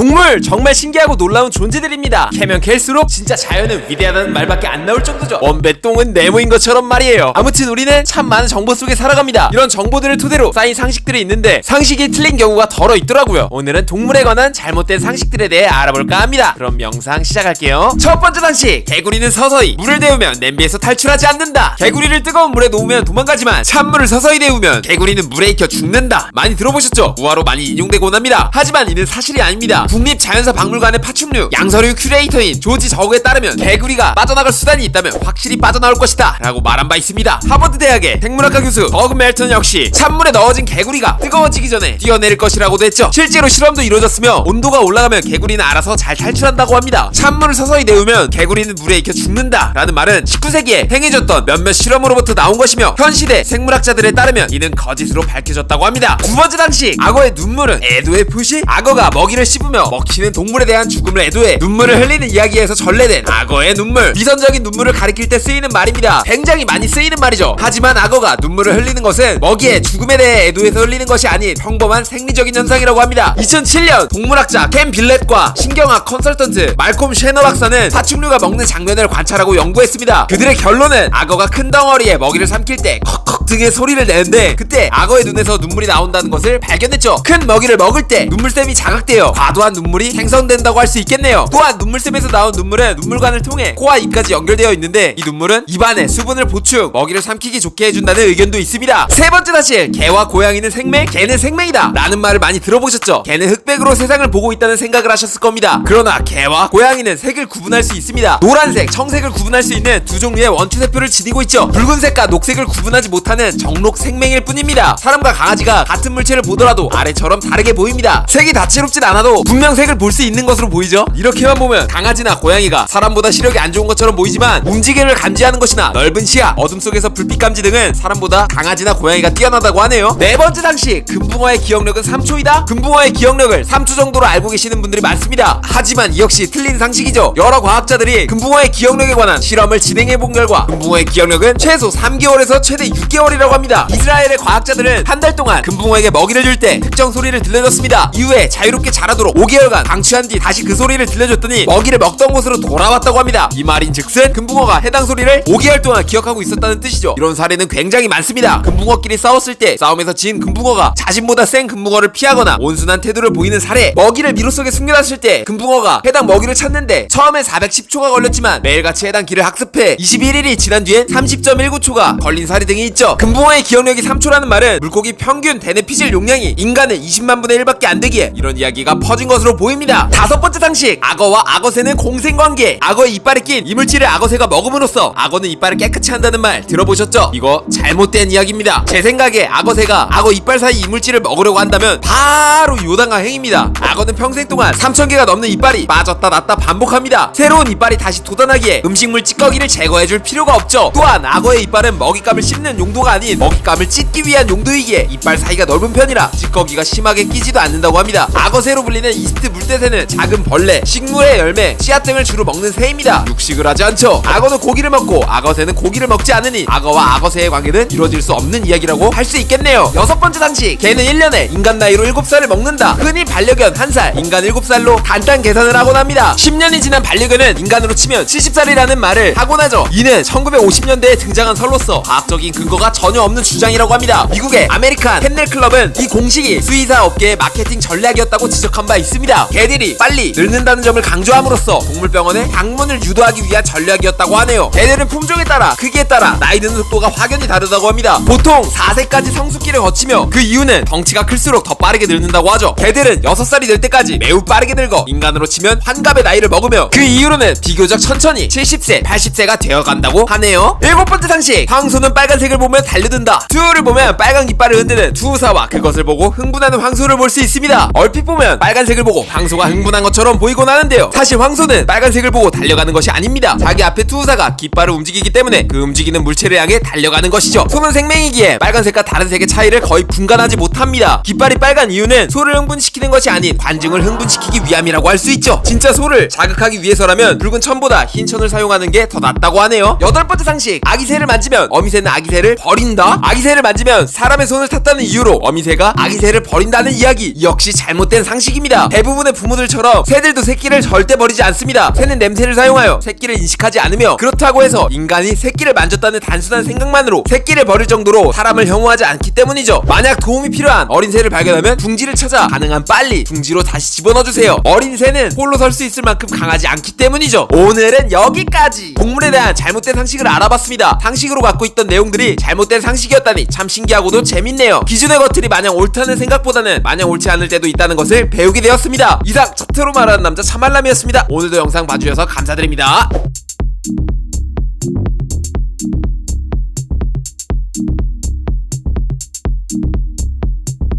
동물 정말 신기하고 놀라운 존재들입니다. 캐면 캘수록 진짜 자연은 위대하다는 말밖에 안 나올 정도죠. 원뱃똥은 네모인 것처럼 말이에요. 아무튼 우리는 참 많은 정보 속에 살아갑니다. 이런 정보들을 토대로 쌓인 상식들이 있는데 상식이 틀린 경우가 덜어 있더라고요. 오늘은 동물에 관한 잘못된 상식들에 대해 알아볼까 합니다. 그럼 영상 시작할게요. 첫 번째 상식, 개구리는 서서히 물을 데우면 냄비에서 탈출하지 않는다. 개구리를 뜨거운 물에 놓으면 도망가지만 찬물을 서서히 데우면 개구리는 물에 익혀 죽는다. 많이 들어보셨죠? 우화로 많이 인용되곤 합니다. 하지만 이는 사실이 아닙니다. 국립자연사박물관의 파충류 양서류 큐레이터인 조지 저그에 따르면 개구리가 빠져나갈 수단이 있다면 확실히 빠져나올 것이다 라고 말한 바 있습니다. 하버드 대학의 생물학과 교수 버그 멜턴 역시 찬물에 넣어진 개구리가 뜨거워지기 전에 뛰어내릴 것이라고도 했죠. 실제로 실험도 이루어졌으며 온도가 올라가면 개구리는 알아서 잘 탈출한다고 합니다. 찬물을 서서히 데우면 개구리는 물에 익혀 죽는다 라는 말은 19세기에 행해졌던 몇몇 실험으로부터 나온 것이며 현 시대 생물학자들에 따르면 이는 거짓으로 밝혀졌다고 합니다. 두 번째 상식, 악어의 눈물은 애도의 표시? 악어가 먹이를 씹으며 먹히는 동물에 대한 죽음을 애도해 눈물을 흘리는 이야기에서 전래된 악어의 눈물. 위선적인 눈물을 가리킬 때 쓰이는 말입니다. 굉장히 많이 쓰이는 말이죠. 하지만 악어가 눈물을 흘리는 것은 먹이의 죽음에 대해 애도해서 흘리는 것이 아닌 평범한 생리적인 현상이라고 합니다. 2007년 동물학자 켄 빌렛과 신경학 컨설턴트 말콤 쉐너 박사는 파충류가 먹는 장면을 관찰하고 연구했습니다. 그들의 결론은 악어가 큰 덩어리에 먹이를 삼킬 때 컥컥 등의 소리를 내는데 그때 악어의 눈에서 눈물이 나온다는 것을 발견했죠. 큰 먹이를 먹을 때 눈물샘이 자극되어 과도한 눈물이 생성된다고 할 수 있겠네요. 또한 눈물샘에서 나온 눈물은 눈물관을 통해 코와 입까지 연결되어 있는데 이 눈물은 입안에 수분을 보충, 먹이를 삼키기 좋게 해준다는 의견도 있습니다. 세 번째 사실, 개와 고양이는 생맹, 개는 생맹이다 라는 말을 많이 들어보셨죠? 개는 흑백으로 세상을 보고 있다는 생각을 하셨을 겁니다. 그러나 개와 고양이는 색을 구분할 수 있습니다. 노란색, 청색을 구분할 수 있는 두 종류의 원투세표를 지니고 있죠. 붉은색과 녹색을 구분하지 못하는 정록 생맹일 뿐입니다. 사람과 강아지가 같은 물체를 보더라도 아래처럼 다르게 보입니다. 색이 다채롭진 않아도 분명 색을 볼 수 있는 것으로 보이죠? 이렇게만 보면 강아지나 고양이가 사람보다 시력이 안 좋은 것처럼 보이지만 움직임을 감지하는 것이나 넓은 시야, 어둠 속에서 불빛 감지 등은 사람보다 강아지나 고양이가 뛰어나다고 하네요. 네 번째 상식, 금붕어의 기억력은 3초이다? 금붕어의 기억력을 3초 정도로 알고 계시는 분들이 많습니다. 하지만 이 역시 틀린 상식이죠. 여러 과학자들이 금붕어의 기억력에 관한 실험을 진행해본 결과 금붕어의 기억력은 최소 3개월에서 최대 6개월이라고 합니다. 이스라엘의 과학자들은 한 달 동안 금붕어에게 먹이를 줄 때 특정 소리를 들려줬습니다. 이후에 자유롭게 자라도록 5개월간 방치한 뒤 다시 그 소리를 들려줬더니 먹이를 먹던 곳으로 돌아왔다고 합니다. 이 말인즉슨 금붕어가 해당 소리를 5개월 동안 기억하고 있었다는 뜻이죠. 이런 사례는 굉장히 많습니다. 금붕어끼리 싸웠을 때 싸움에서 진 금붕어가 자신보다 센 금붕어를 피하거나 온순한 태도를 보이는 사례, 먹이를 미로 속에 숨겨놨을 때 금붕어가 해당 먹이를 찾는데 처음엔 410초가 걸렸지만 매일같이 해당 길을 학습해 21일이 지난 뒤엔 30.19초가 걸린 사례 등이 있죠. 금붕어의 기억력이 3초라는 말은 물고기 평균 대뇌 피질 용량이 인간의 20만 분의 1밖에 안 되기에 이런 이야기가 퍼진 것으로 보입니다. 다섯 번째 상식, 악어와 악어새는 공생관계. 악어의 이빨에 낀 이물질을 악어새가 먹음으로써 악어는 이빨을 깨끗이 한다는 말 들어보셨죠? 이거 잘못된 이야기입니다. 제 생각에 악어새가 악어 이빨 사이 이물질을 먹으려고 한다면 바로 요단강 행위입니다. 악어는 평생 동안 3,000개가 넘는 이빨이 빠졌다 났다 반복합니다. 새로운 이빨이 다시 돋아나기에 음식물 찌꺼기를 제거해줄 필요가 없죠. 또한 악어의 이빨은 먹잇감을 씹는 용도가 아닌 먹잇감을 찢기 위한 용도이기에 이빨 사이가 넓은 편이라 찌꺼기가 심하게 끼지도 않는다고 합니다. 악어새로 불리는 이스트 물대새는 작은 벌레, 식물의 열매, 씨앗 등을 주로 먹는 새입니다. 육식을 하지 않죠. 악어는 고기를 먹고 악어새는 고기를 먹지 않으니 악어와 악어새의 관계는 이루어질 수 없는 이야기라고 할 수 있겠네요. 여섯 번째 상식, 개는 1년에 인간 나이로 7살을 먹는다. 흔히 반려견 1살, 인간 7살로 간단 계산을 하곤 합니다. 10년이 지난 반려견은 인간으로 치면 70살이라는 말을 하곤 하죠. 이는 1950년대에 등장한 설로서 과학적인 근거가 전혀 없는 주장이라고 합니다. 미국의 아메리칸 캔넬 클럽은 이 공식이 수의사 업계의 마케팅 전략이었다고 지적한 바 있습니다. 개들이 빨리 늙는다는 점을 강조함으로써 동물병원에 방문을 유도하기 위한 전략이었다고 하네요. 개들은 품종에 따라 크기에 따라 나이 드는 속도가 확연히 다르다고 합니다. 보통 4세까지 성숙기를 거치며 그 이유는 덩치가 클수록 더 빠르게 늙는다고 하죠. 개들은 6살이 될 때까지 매우 빠르게 늙어 인간으로 치면 환갑의 나이를 먹으며 그 이후로는 비교적 천천히 70세, 80세가 되어간다고 하네요. 일곱 번째 상식, 황소는 빨간색을 보면 달려든다. 투우를 보면 빨간 깃발을 흔드는 투우사와 그것을 보고 흥분하는 황소를 볼 수 있습니다. 얼핏 보면 빨간색을 보고 황소가 흥분한 것처럼 보이곤 하는데요. 사실 황소는 빨간색을 보고 달려가는 것이 아닙니다. 자기 앞에 투우사가 깃발을 움직이기 때문에 그 움직이는 물체를 향해 달려가는 것이죠. 소는 생명이기에 빨간색과 다른 색의 차이를 거의 분간하지 못합니다. 깃발이 빨간 이유는 소를 흥분시키는 것이 아닌 관중을 흥분시키기 위함이라고 할 수 있죠. 진짜 소를 자극하기 위해서라면 붉은 천보다 흰 천을 사용하는 게 더 낫다고 하네요. 여덟 번째 상식, 아기새를 만지면 어미새는 아기새를 버린다. 아기새를 만지면 사람의 손을 탔다는 이유로 어미새가 아기새를 버린다는 이야기 역시 잘못된 상식입니다. 대부분의 부모들처럼 새들도 새끼를 절대 버리지 않습니다. 새는 냄새를 사용하여 새끼를 인식하지 않으며, 그렇다고 해서 인간이 새끼를 만졌다는 단순한 생각만으로 새끼를 버릴 정도로 사람을 혐오하지 않기 때문이죠. 만약 도움이 필요한 어린 새를 발견하면 둥지를 찾아 가능한 빨리 둥지로 다시 집어넣어주세요. 어린 새는 홀로 설 수 있을 만큼 강하지 않기 때문이죠. 오늘은 여기까지. 동물에 대한 잘못된 상식을 알아봤습니다. 상식으로 갖고 있던 내용들이 잘못된 상식이었다니 참 신기하고도 재밌네요. 기준의 것들이 마냥 옳다는 생각보다는 마냥 옳지 않을 때도 있다는 것을 배우게 되었습니다. 이상 차트로 말하는 남자 차말남이었습니다. 오늘도 영상 봐주셔서 감사드립니다.